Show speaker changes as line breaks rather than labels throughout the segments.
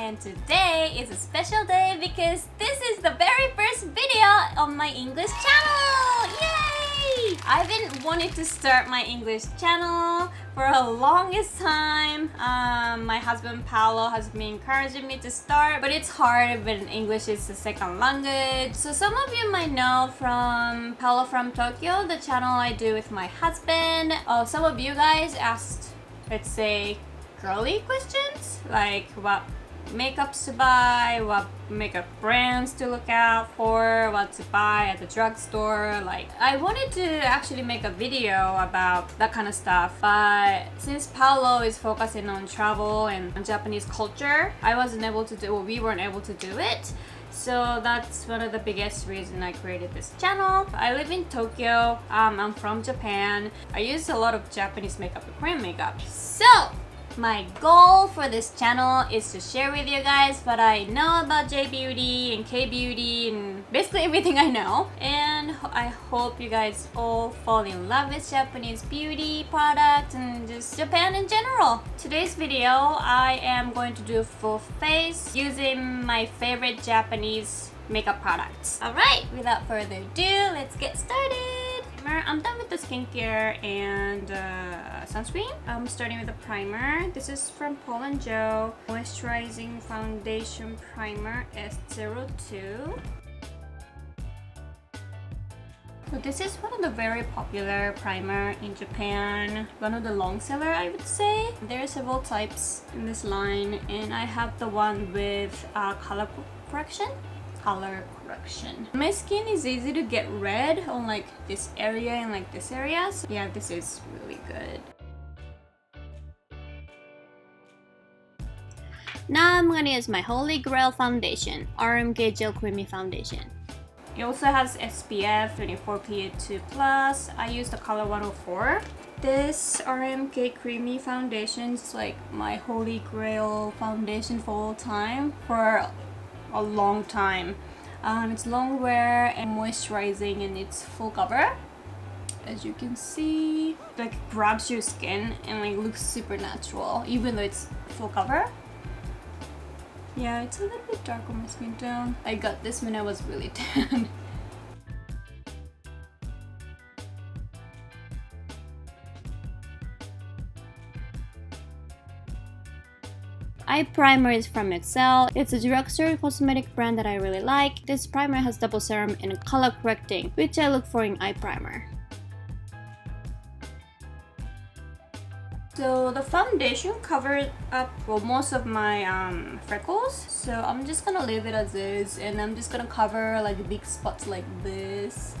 and today is a special day because this is the very first video on my English channel! Yay! I've been wanting to start my English channel for the longest time. My husband Paolo has been encouraging me to start, but it's hard when English is the second language. So some of you might know from Paolo from Tokyo, the channel I do with my husband. Some of you guys asked, let's say, girly questions like what makeups to buy, what makeup brands to look out for, what to buy at the drugstore. Like, I wanted to actually make a video about that kind of stuff, but since Paolo is focusing on travel and Japanese culture, we weren't able to do it. So that's one of the biggest reasons I created this channel. I live in Tokyo. I'm from Japan. I use a lot of Japanese makeup and Korean makeup. So my goal for this channel is to share with you guys what I know about J-beauty and K-beauty and basically everything I know. And I hope you guys all fall in love with Japanese beauty products and just Japan in general. Today's video, I am going to do full face using my favorite Japanese makeup products. Alright, without further ado, let's get started. I'm done with the skincare and sunscreen. I'm starting with a primer. This is from Paul & Joe Moisturizing Foundation Primer S02. So this is one of the very popular primer in Japan. One of the long seller, I would say. There are several types in this line, and I have the one with color correction. My skin is easy to get red on like this area and like this area. So yeah, this is really good. Now I'm gonna use my Holy Grail foundation, RMK Gel Creamy foundation. It also has SPF 24 PA2+. I use the color 104. This RMK Creamy foundation is like my Holy Grail foundation for all time, for a long time. It's long wear and moisturizing, and it's full cover. As you can see, like grabs your skin and like looks super natural even though it's full cover. Yeah, it's a little bit dark on my skin tone. I got this when I was really tan. Eye primer is from Excel. It's a drugstore cosmetic brand that I really like. This primer has double serum and color correcting, which I look for in eye primer. So the foundation covered up most of my freckles. So I'm just gonna leave it as is, and I'm just gonna cover like big spots like this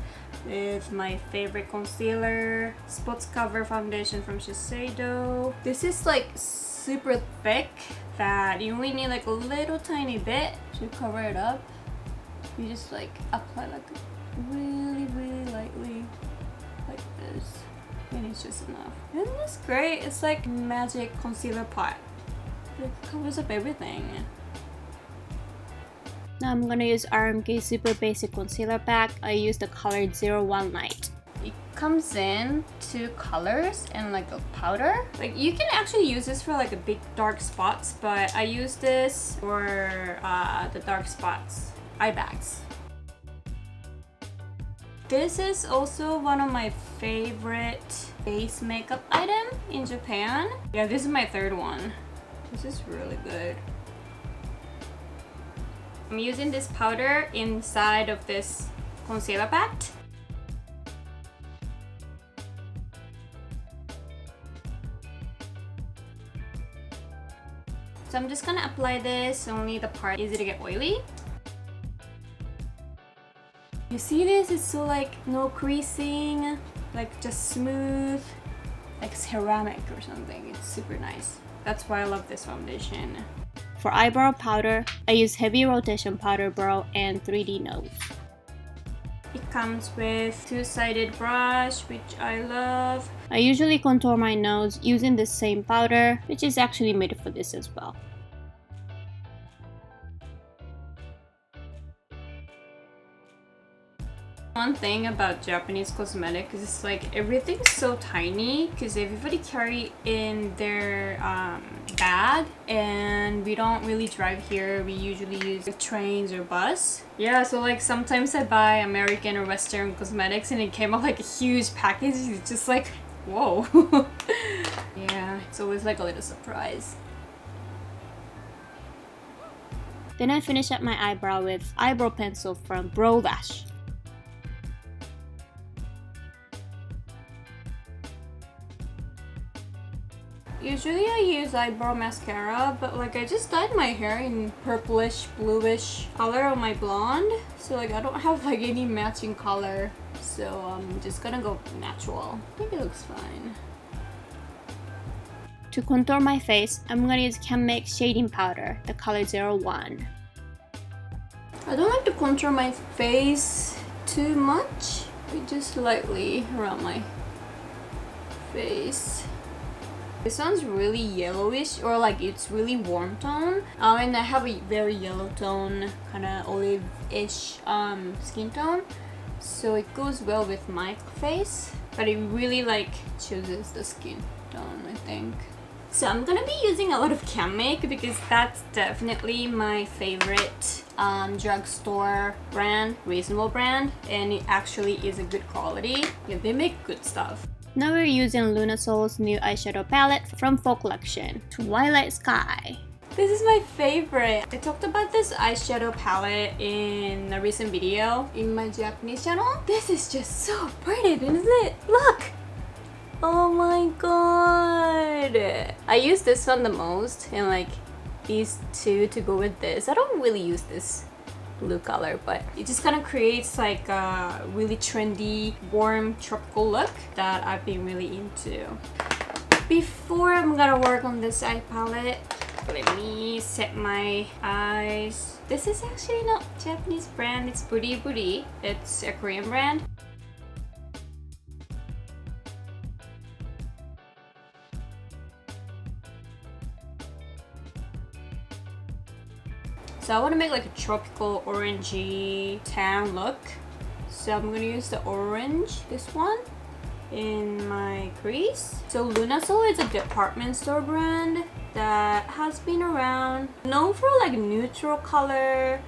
with my favorite concealer, Spots Cover foundation from Shiseido. This is like super thick that you only need like a little tiny bit to cover it up. You just like apply like really lightly like this, and it's just enough. And it's great. It's like magic concealer pot. It covers up everything. Now I'm gonna use RMK Super Basic Concealer Pack. I use the color 01 Light. It comes in two colors and like a powder. Like you can actually use this for like a big dark spots, but I use this for the dark spots eye bags. This is also one of my favorite face makeup item in Japan. Yeah, this is my third one. This is really good. I'm using this powder inside of this concealer pack. So I'm just gonna apply this, only the part easy to get oily. You see this? It's so like no creasing, like just smooth, like ceramic or something. It's super nice. That's why I love this foundation. For eyebrow powder, I use Heavy Rotation Powder Brow and 3D Nose. It comes with two-sided brush, which I love. I usually contour my nose using the same powder, which is actually made for this as well. One thing about Japanese cosmetics is like everything's so tiny because everybody carry in their bag, and we don't really drive here. We usually use trains or bus. Yeah, so like sometimes I buy American or Western cosmetics and it came out like a huge package. It's just like, whoa. Yeah, it's always like a little surprise. Then I finish up my eyebrow with eyebrow pencil from Brow Lash. Usually I use eyebrow mascara, but like I just dyed my hair in purplish bluish color on my blonde, so like I don't have like any matching color, so I'm just gonna go natural. I think it looks fine. To contour my face, I'm gonna use Can Make shading powder, the color 01. I don't like to contour my face too much, just lightly around my face. This one's really yellowish, or like it's really warm tone, and I have a very yellow tone, kind of olive-ish skin tone, so it goes well with my face, but it really like chooses the skin tone, I think. So I'm gonna be using a lot of Can Make because that's definitely my favorite drugstore brand, reasonable brand, and it actually is a good quality. Yeah, they make good stuff. Now we're using Lunasol's new eyeshadow palette from Fall Collection, Twilight Sky. This is my favorite. I talked about this eyeshadow palette in a recent video in my Japanese channel. This is just so pretty, isn't it? Look! Oh my god! I use this one the most, and like these two to go with this. I don't really use this blue color, but it just kind of creates like a really trendy, warm, tropical look that I've been really into. Before I'm gonna work on this eye palette, let me set my eyes. This is actually not Japanese brand, it's Buri Buri. It's a Korean brand. So I want to make like a tropical orangey tan look. So I'm going to use the orange, this one, in my crease. So Lunasol is a department store brand that has been around, known for like neutral color,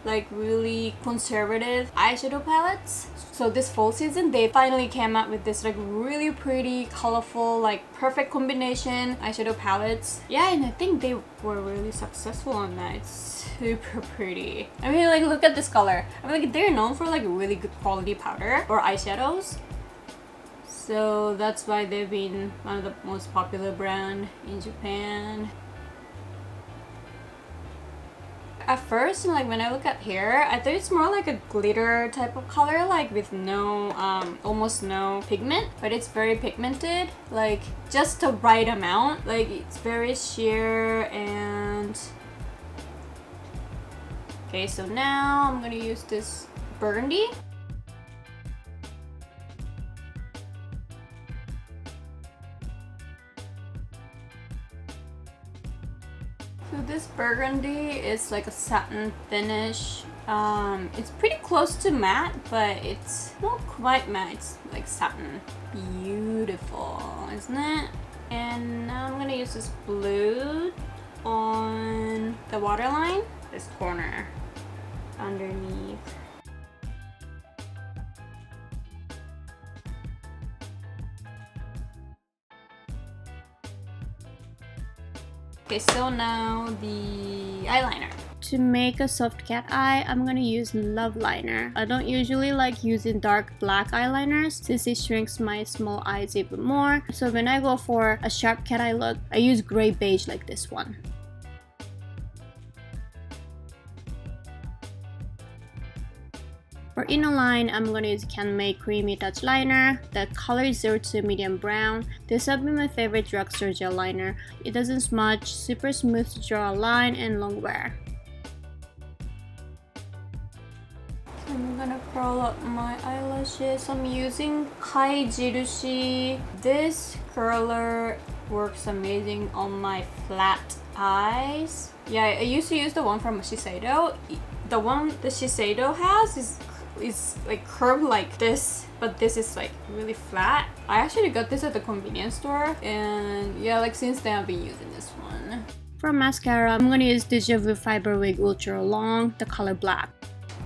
like really conservative eyeshadow palettes. So this fall season they finally came out with this like really pretty, colorful, like perfect combination eyeshadow palettes. Yeah, and I think they were really successful on that. It's super pretty. I mean, like, look at this color. I mean, like, they're known for like really good quality powder or eyeshadows, so that's why they've been one of the most popular brand in Japan. At first, like when I look at here, I thought it's more like a glitter type of color, like with no, almost no pigment, but it's very pigmented, like just the right amount. Like it's very sheer and... Okay, so now I'm gonna use this burgundy. So this burgundy is like a satin finish. It's pretty close to matte, but it's not quite matte. It's like satin. Beautiful, isn't it? And now I'm gonna use this blue on the waterline, this corner underneath. Okay, so now the eyeliner. To make a soft cat eye, I'm gonna use Love Liner. I don't usually like using dark black eyeliners since it shrinks my small eyes even more. So when I go for a sharp cat eye look, I use gray beige like this one. For inner line, I'm going to use Can Make Creamy Touch Liner. The color is 02 Medium Brown. This has been my favorite drugstore gel liner. It doesn't smudge, super smooth to draw a line, and long wear. So I'm gonna curl up my eyelashes. I'm using Kai Jirushi. This curler works amazing on my flat eyes. Yeah, I used to use the one from Shiseido. The one that Shiseido has is It's like curved like this, but this is like really flat. I actually got this at the convenience store, and yeah, like since then I've been using this one. For mascara, I'm gonna use Deja Vu Fiber Wig Ultra Long, the color black.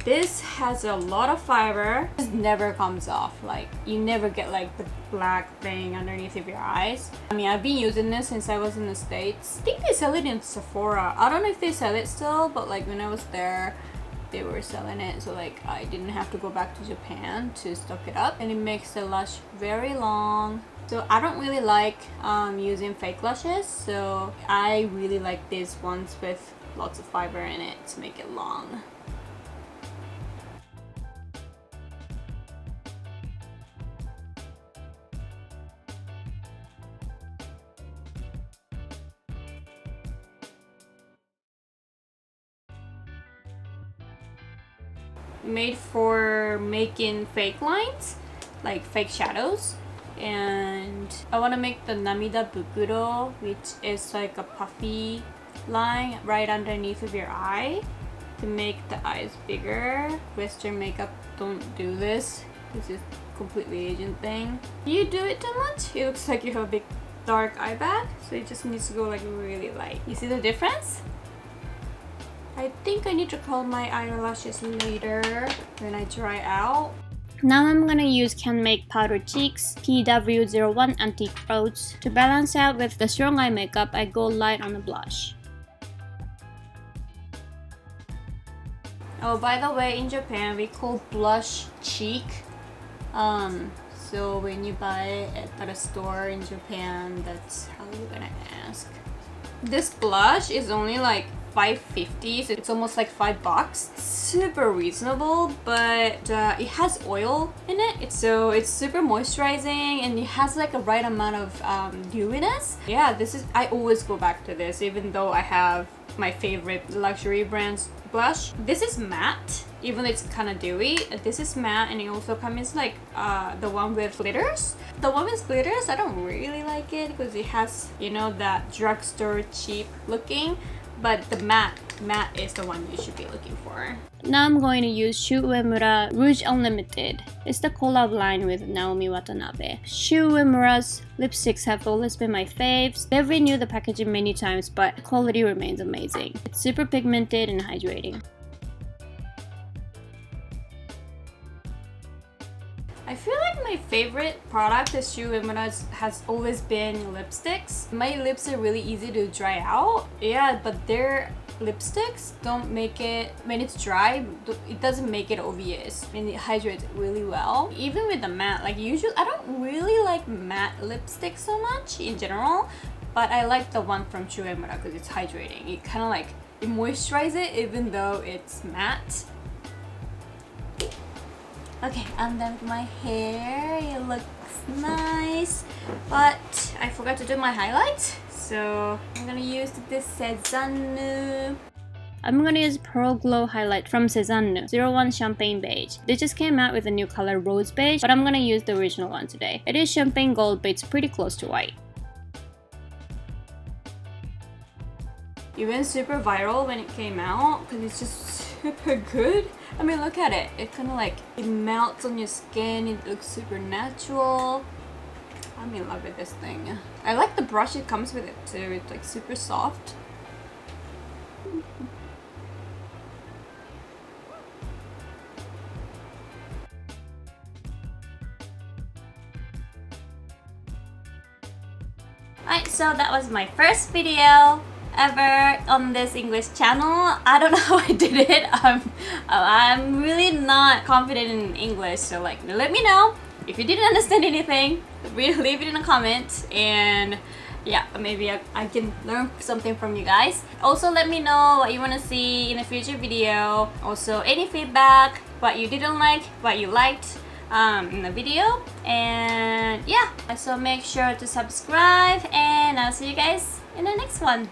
This has a lot of fiber. This never comes off. Like, you never get like the black thing underneath of your eyes. I mean, I've been using this since I was in the States. I think they sell it in Sephora. I don't know if they sell it still, but like when I was there, they were selling it. So like I didn't have to go back to Japan to stock it up. And it makes the lash very long. So I don't really like using fake lashes. So I really like these ones with lots of fiber in it to make it long. Made for making fake lines, like fake shadows. And I want to make the Namida Bukuro, which is like a puffy line right underneath of your eye to make the eyes bigger. Western makeup don't do this. This is completely Asian thing. You do it too much, it looks like you have a big dark eye bag, so it just needs to go like really light. You see the difference? I think I need to curl my eyelashes later when I dry out. Now I'm gonna use Can Make Powder Cheeks PW01 Antique Rose. To balance out with the strong eye makeup, I go light on the blush. Oh, by the way, in Japan we call blush cheek. So when you buy it at a store in Japan, that's how you're gonna ask. This blush is only like $5.50, so it's almost like $5. Super reasonable, but it has oil in it, so it's super moisturizing and it has like a right amount of dewiness. Yeah, this is, I always go back to this even though I have my favorite luxury brands blush. This is matte, even though it's kind of dewy. This is matte, and it also comes like the one with glitters. The one with glitters, I don't really like it because it has, you know, that drugstore cheap looking. But the matte is the one you should be looking for. Now I'm going to use Shu Uemura Rouge Unlimited. It's the collab line with Naomi Watanabe. Shu Uemura's lipsticks have always been my faves. They've renewed the packaging many times, but the quality remains amazing. It's super pigmented and hydrating. I feel like my favorite product is Shu Uemura's has always been lipsticks. My lips are really easy to dry out. Yeah, but their lipsticks don't make it, when it's dry, it doesn't make it obvious and it hydrates really well. Even with the matte, like usually I don't really like matte lipstick so much in general, but I like the one from Shu Uemura because it's hydrating. It kind of like, it moisturizes it even though it's matte. Okay, I'm done with my hair. It looks nice, but I forgot to do my highlights, so I'm gonna use this Cézanne. I'm gonna use Pearl Glow highlight from Cézanne 01 Champagne Beige. They just came out with a new color Rose Beige, but I'm gonna use the original one today. It is champagne gold, but it's pretty close to white. It went super viral when it came out because it's just super good. I mean, look at it. It kind of like, it melts on your skin. It looks super natural. I'm in love with this thing. I like the brush it comes with it too. It's like super soft. Alright, so that was my first video ever on this English channel. I don't know how I did it. I'm really not confident in English, so like let me know if you didn't understand anything. Leave it in a comment, and yeah, maybe I can learn something from you guys. Also, let me know what you want to see in a future video. Also, any feedback, what you didn't like, what you liked in the video. And yeah, so make sure to subscribe, and I'll see you guys in the next one.